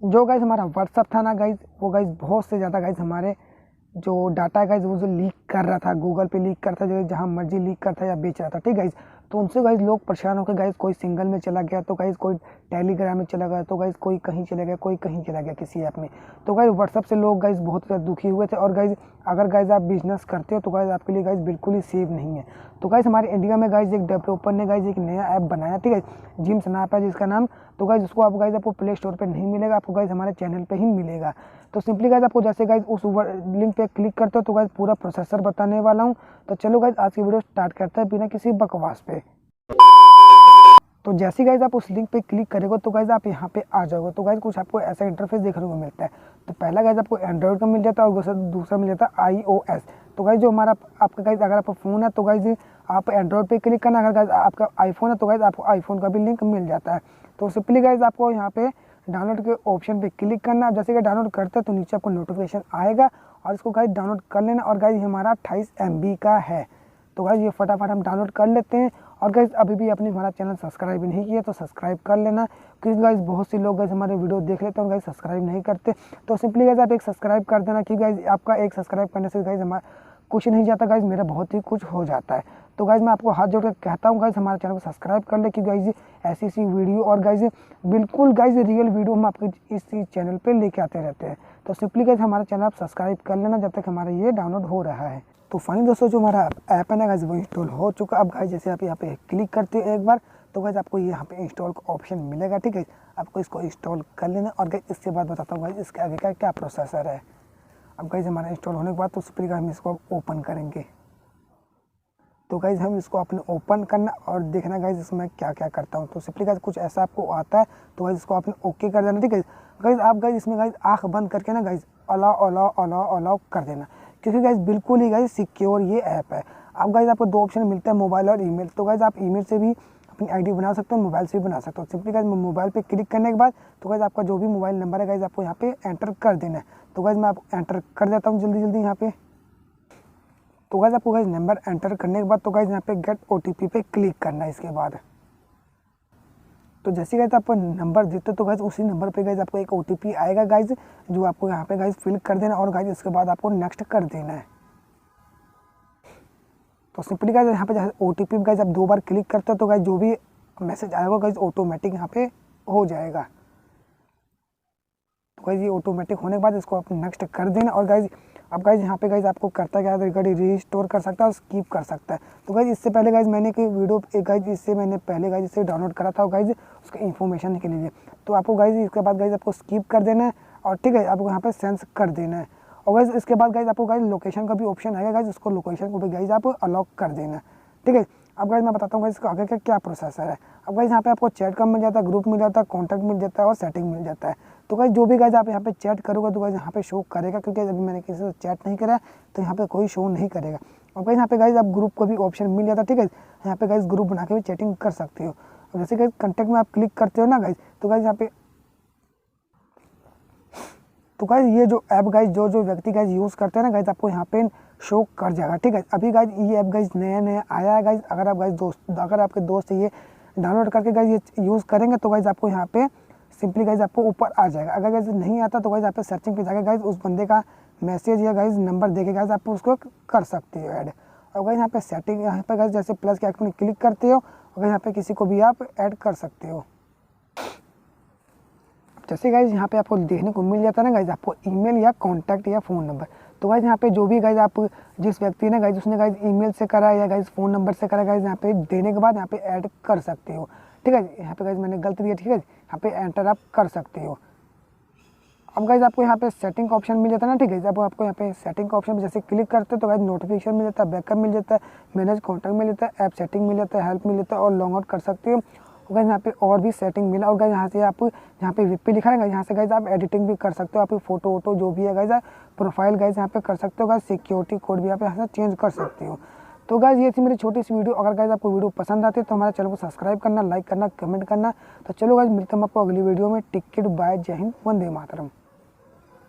जो गाइज हमारा व्हाट्सअप था ना गाइज, वो गाइज बहुत से ज़्यादा गाइज हमारे जो डाटा गाइज वो जो लीक कर रहा था, गूगल पे लीक करता जो जहाँ मर्जी लीक करता या बेच रहा था, ठीक गाइज। तो उनसे गाइज लोग परेशान होकर गाइज कोई सिंगल में चला गया, तो गाइज कोई टेलीग्राम में चला गया, तो गाइज कोई कहीं चला गया, कोई कहीं चला गया किसी ऐप में। तो गाइज व्हाट्सअप से लोग गाइज बहुत ज़्यादा दुखी हुए थे। और गाइज अगर गाइज आप बिजनेस करते हो तो गाइज आपके लिए गाइज बिल्कुल ही सेफ नहीं है। तो गाइज हमारे इंडिया में गाइज एक डेवलपर ने गाइज एक नया ऐप बनाया, ठीक है, जिम्स ऐप है जिसका नाम। तो गाइज उसको आप गाइज आपको प्ले स्टोर पे नहीं मिलेगा, आपको गाइज हमारे चैनल पे ही मिलेगा। तो सिंपली गाइज आपको जैसे गाइज उस लिंक पे क्लिक करते हो तो गाइज पूरा प्रोसेसर बताने वाला हूँ। तो चलो गाइज आज की वीडियो स्टार्ट करते हैं बिना किसी बकवास पे। तो जैसे गाइज आप उस लिंक पे क्लिक करेंगे तो गाइज आप यहाँ पे आ जाओगे। तो गाइज कुछ आपको ऐसा इंटरफेस देखने को मिलता है। तो पहला गाइज आपको एंड्रॉइड का मिल जाता है और दूसरा मिल जाता है iOS। तो गाइज जो हमारा आपका गाइज अगर आपका फ़ोन है तो गाइज आप एंड्रॉइड पे क्लिक करना, अगर गाइज आपका आईफोन है तो गाइज आपको आईफोन का भी लिंक मिल जाता है। तो सिंपली गाइज आपको यहाँ पे डाउनलोड के ऑप्शन पे क्लिक करना। जैसे कि डाउनलोड करते हैं तो नीचे आपको नोटिफिकेशन आएगा और इसको गाइज डाउनलोड कर लेना। और गाइज हमारा 28 MB का है। तो गाइज ये फटाफट हम डाउनलोड कर लेते हैं। और गाइज अभी भी अपने हमारा चैनल सब्सक्राइब नहीं किया तो सब्सक्राइब कर लेना, क्योंकि गाइज बहुत से लोग गाइज हमारे वीडियो देख लेते हैं और गाइज सब्सक्राइब नहीं करते। तो सिंपली गाइज आप एक सब्सक्राइब कर देना, क्योंकि गाइज आपका एक सब्सक्राइब करने से गाइज हमारा कुछ नहीं जाता गाइज, मेरा बहुत ही कुछ हो जाता है। तो गाइज मैं आपको हाथ जोड़ कर कहता हूँ गाइज हमारे चैनल को सब्सक्राइब कर ले, क्योंकि गाइज ऐसी ऐसी वीडियो और गाइज बिल्कुल गाइज रियल वीडियो हम आपके इस चैनल पर लेके आते रहते हैं। तो सिंपली गाइज हमारा चैनल आप सब्सक्राइब कर लेना जब तक हमारा ये डाउनलोड हो रहा है। तो फाइनली दोस्तों जो हमारा ऐप है ना गाइज वो इंस्टॉल हो चुका। अब गाइज जैसे आप यहाँ पे क्लिक करते हो एक बार तो गाइज आपको यहाँ पे इंस्टॉल का ऑप्शन मिलेगा, ठीक है। आपको इसको इंस्टॉल कर लेना और गाइज इसके बाद बताता हूँ गाइज इसके आगे का क्या प्रोसेसर है। अब गाइज हमारा इंस्टॉल होने के बाद तो सिंपली हम इसको ओपन करेंगे। तो गाइज हम इसको अपने ओपन करना और देखना गाइज इसमें क्या क्या करता हूँ। तो सिंपली गाइज कुछ ऐसा आपको आता है तो गाइज इसको आपने ओके कर देना, ठीक है। गाइज आप गाइज इसमें गाइज आँख बंद करके ना guys allow allow allow allow कर देना, क्योंकि गाइज बिल्कुल ही गाइज सिक्योर ये ऐप है। अब गाइज आपको दो ऑप्शन मिलता है, मोबाइल और ईमेल। तो गाइज आप ईमेल से भी अपनी आईडी बना सकते हो, मोबाइल से भी बना सकते हो। सिंपली गाइज मोबाइल पे क्लिक करने के बाद तो गाइज आपका जो भी मोबाइल नंबर है गाइज आपको यहाँ पे एंटर कर देना है। तो गाइज मैं आपको एंटर कर देता हूँ जल्दी जल्दी यहाँ पे। तो गाइज आपको गाइज नंबर एंटर करने के बाद तो गाइज यहाँ पे गेट OTP पे क्लिक करना है। इसके बाद तो जैसे गाइज आप नंबर देते तो गाइज उसी नंबर पे गाइज आपको एक OTP आएगा गाइज, जो आपको यहाँ पे गाइज फिल कर देना और गाइज इसके बाद आपको नेक्स्ट कर देना है। तो सिंपली गाइज यहाँ पे जैसे OTP गाइज आप 2 बार क्लिक करते हो तो गाइज जो भी मैसेज आएगा गाइज ऑटोमेटिक यहाँ पे हो जाएगा। तो गाइज ये ऑटोमेटिक होने के बाद इसको आप नेक्स्ट कर देना। और गाइज अब गाइज यहाँ पे गाइज आपको करता क्या है, गाइज रीस्टोर कर सकता है और स्किप कर सकता है। तो गाइज इससे पहले गाइज मैंने कोई वीडियो गाइज इससे मैंने पहले गाइज इससे डाउनलोड करा था गाइज उसका इन्फॉर्मेशन के लिए। तो आपको गाइज इसके बाद गाइज आपको स्किप कर देना है और ठीक है आपको यहाँ पे सेंस कर देना है। और गाइज इसके बाद गाइज आपको गाइज लोकेशन का भी ऑप्शन आएगा गाइज, उसको लोकेशन को भी गाइज आप अलाउ कर देना, ठीक है। अब गाइज मैं बताता हूँ गाइज इसका आगे का क्या प्रोसेसर है। अब गाइज यहाँ पे आपको चैट का मिल जाता है, ग्रुप मिल जाता है, कॉन्टैक्ट मिल जाता है और सेटिंग मिल जाता है। तो गाइज जो भी गाइज आप यहाँ पे चैट करोगे तो गाइज यहाँ पे शो करेगा, क्योंकि अभी मैंने किसी से चैट नहीं करा तो यहाँ पे कोई शो नहीं करेगा। और गाइज यहाँ पे गाइज आप ग्रुप को भी ऑप्शन मिल जाता है, ठीक है। यहाँ पे गाइज ग्रुप बना के भी चैटिंग कर सकते हो। और जैसे गाइज कॉन्टैक्ट में आप क्लिक करते हो ना गाइज तो गाइज यहाँ पे तो गाइज ये जो ऐप गाइज जो व्यक्ति गाइज यूज़ करते हैं ना गाइज आपको यहाँ पे शो कर जाएगा, ठीक है। अभी गाइज ये ऐप गाइज नया नया आया है गाइज। अगर आप गाइज अगर आपके दोस्त ये डाउनलोड करके गाइज ये यूज़ करेंगे तो गाइज आपको यहाँ पे सिंपली गाइज आपको ऊपर आ जाएगा। अगर गाइज नहीं आता तो गाइज आप सर्चिंग पे जाके गाइज उस बंदे का मैसेज या गाइज नंबर देके गाइज आप उसको कर सकते हो ऐड। और गाइज यहाँ पे सेटिंग यहाँ पे गाइज जैसे प्लस के आइकन क्लिक करते हो और यहाँ पे किसी को भी आप ऐड कर सकते हो। जैसे गाइज यहाँ पे आपको देखने को मिल जाता है ना गाइज आपको ईमेल या कॉन्टैक्ट या फ़ोन नंबर। तो गाइज यहाँ पे जो भी गाइज आप जिस व्यक्ति ने गाइज उसने गाइज ईमेल से करा या गाइज फ़ोन नंबर से करा गाइज यहाँ पे देने के बाद यहाँ पे ऐड कर सकते हो, ठीक है। यहाँ पे गाइज मैंने गलत दिया, ठीक है। यहाँ पे एंटर आप कर सकते हो। अब गाइज आपको यहाँ पे सेटिंग का ऑप्शन मिल जाता है ना, ठीक है। जब आपको यहाँ पे सेटिंग का ऑप्शन जैसे क्लिक करते हो तो गाइज नोटिफिकेशन मिल जाता है, बैकअप मिल जाता है, मैनेज कॉन्टैक्ट मिल जाता है, ऐप सेटिंग मिल जाता है, हेल्प मिल जाता है और लॉग आउट कर सकते हो। और गाइज यहाँ पे और भी सेटिंग मिला। और गाइज यहाँ से आप यहाँ पे वीपी लिखा है यहाँ से गाइज आप एडिटिंग भी कर सकते हो, आप फोटो वोटो जो भी है गाइज आप प्रोफाइल गाइज यहाँ पे कर सकते हो। गाइज सिक्योरिटी कोड भी आप यहाँ से चेंज कर सकते हो। तो गाइज ये थी मेरी छोटी सी वीडियो। अगर गाइज आपको वीडियो पसंद आती है तो हमारे चैनल को सब्सक्राइब करना, लाइक करना, कमेंट करना। तो चलो गाइज मिलते हैं आपको अगली वीडियो में। टिकट बाय, जय हिंद, वंदे मातरम।